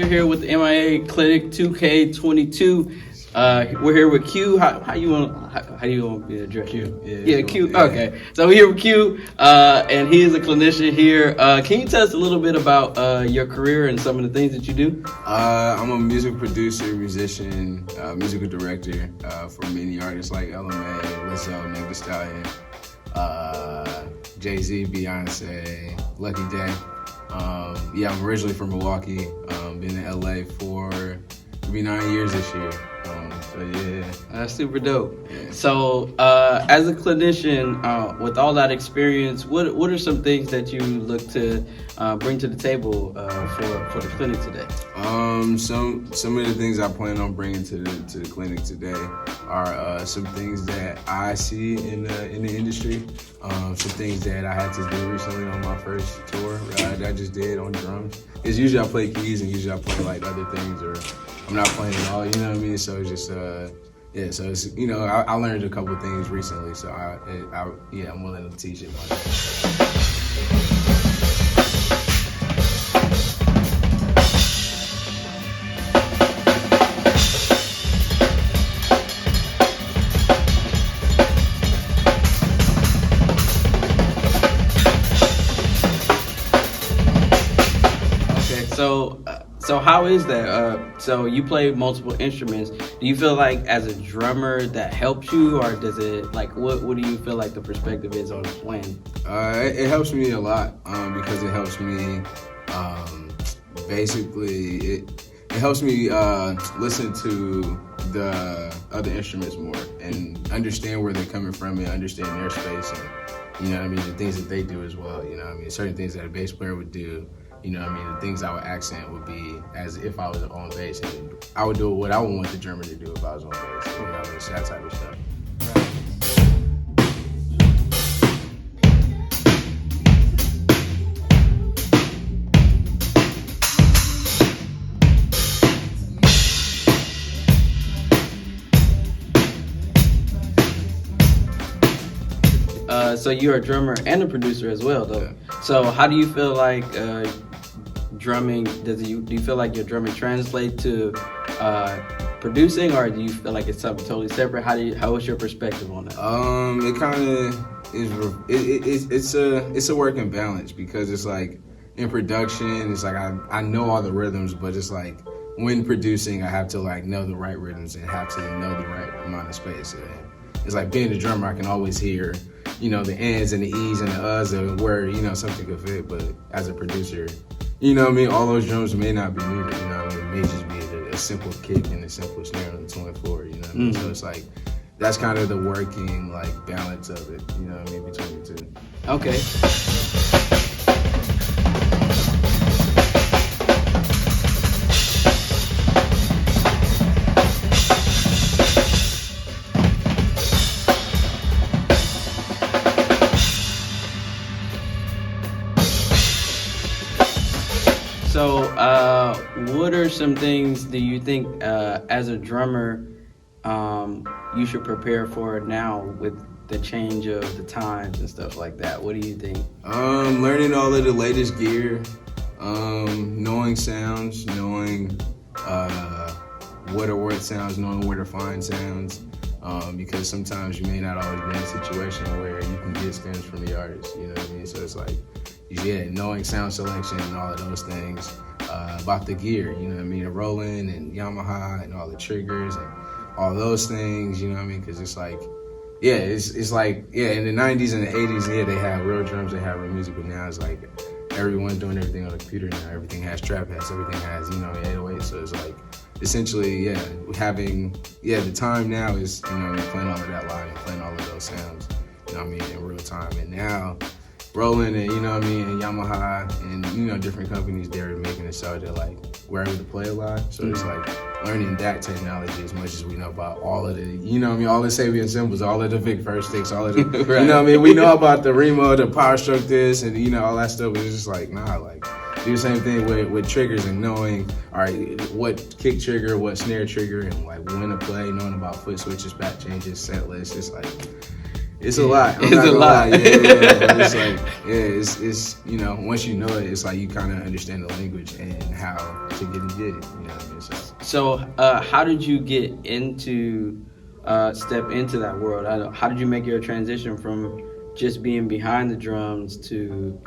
here with the MIA Clinic 2K22. We're here with Q. How you want to be addressed? Q. Yeah, Q. Yeah. Okay, so we're here with Q, and he is a clinician here. Can you tell us a little bit about your career and some of the things that you do? I'm a music producer, musician, musical director for many artists like LMA, Lizzo, Meg Thee Stallion, Jay-Z, Beyonce, Lucky Day. I'm originally from Milwaukee. Been in LA for maybe 9 years this year. That's super dope. Yeah. So, as a clinician, with all that experience, what are some things that you look to bring to the table for the clinic today? Some of the things I plan on bringing to the clinic today are some things that I see in the industry. Some things that I had to do recently on my first tour that I just did on drums. Because usually I play keys and usually I play like other things, or I'm not playing at all, you know what I mean? So it's just, so it's, I learned a couple things recently, so I'm willing to teach it one day. So how is that? So you play multiple instruments. Do you feel like as a drummer that helps you, or does it what do you feel like the perspective is on playing? It helps me a lot because it helps me it helps me listen to the other instruments more and understand where they're coming from and understand their space and the things that they do as well. Certain things that a bass player would do. The things I would accent would be as if I was on bass, and I would do what I would want the drummer to do if I was on bass. So that type of stuff. So you're a drummer and a producer as well, though. Yeah. So how do you feel like drumming? Do you feel like your drumming translates to producing, or do you feel like it's something totally separate? How is your perspective on that? It kind of is. It's a working balance, because it's like in production, it's like I know all the rhythms, but it's like when producing, I have to know the right rhythms and have to know the right amount of space. It's like being a drummer, I can always hear the ends and the E's and the uhs and where, something could fit. But as a producer, all those drums may not be needed, It may just be a simple kick and a simple snare on the 24, So it's like, that's kind of the working, balance of it, between the two. Okay. So, what are some things do you think, as a drummer, you should prepare for now with the change of the times and stuff like that? What do you think? Learning all of the latest gear, knowing sounds, knowing what are worth sounds, knowing where to find sounds, because sometimes you may not always be in a situation where you can get stems from the artist, So it's like, knowing sound selection and all of those things, about the gear, the Roland and Yamaha and all the triggers and all those things, because it's like, it's like, in the 90s and the 80s, they had real drums, they had real music, but now it's like everyone's doing everything on the computer now. Everything has trap hats, everything has, 808, so it's like, essentially, having, the time now is, playing all of that live and playing all of those sounds, in real time. And now, Roland and, and Yamaha and, different companies, they're making it so that, we're able to play a lot. So it's like learning that technology as much as we know about all of the, all the Sabian symbols, all of the Vic first sticks, all of the, right. We know about the Remo, the Power Stroke this, and, all that stuff. It's just like, do the same thing with triggers and knowing, all right, what kick trigger, what snare trigger, and when to play, knowing about foot switches, back changes, set lists. It's like, It's a lot. I'm It's not a gonna lot. lie. Yeah. But it's like, it's you know, once you know it, it's like you kind of understand the language and how to get it. You know what I mean? So, how did you get into step into that world? How did you make your transition from just being behind the drums to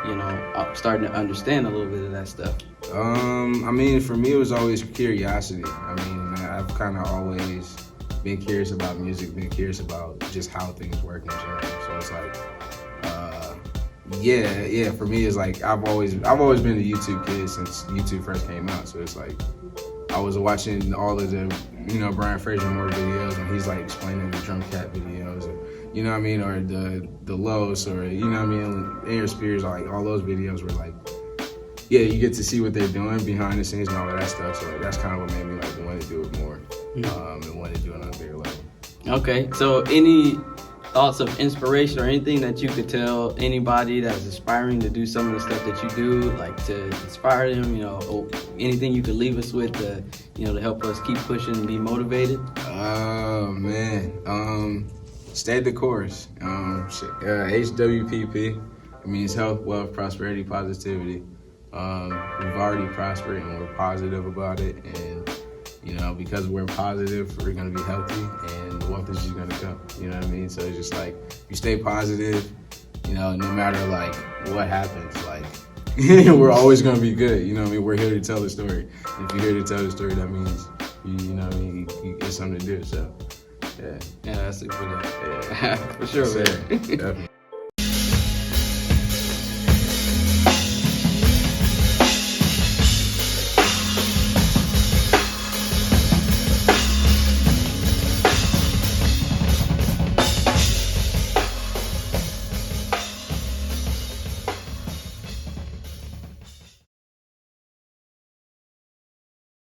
starting to understand a little bit of that stuff? I mean, for me, it was always curiosity. I mean, I've kind of always been curious about music, been curious about just how things work in general. So it's like, yeah. For me, it's like I've always been a YouTube kid since YouTube first came out. So it's like I was watching all of the Brian Fraser Moore videos when he's like explaining the drum cat videos, or, you know what I mean, or the Los, or you know what I mean, Air Spears, like all those videos were like. Yeah, you get to see what they're doing behind the scenes and all of that stuff. So like, that's kind of what made me like want to do it more and want to do it on a bigger level. Okay, so any thoughts of inspiration or anything that you could tell anybody that's aspiring to do some of the stuff that you do, like to inspire them, or anything you could leave us with to help us keep pushing and be motivated? Oh man, stay the course. HWPP, it means health, wealth, prosperity, positivity. We've already prospered and we're positive about it, and because we're positive, we're gonna be healthy, and the wealth is just gonna come. You know what I mean? So it's just like if you stay positive, no matter like what happens, like we're always gonna be good. You know what I mean? We're here to tell the story. If you're here to tell the story, that means you know what I mean. You get something to do. So yeah, that's super. Yeah, for sure, man. Definitely.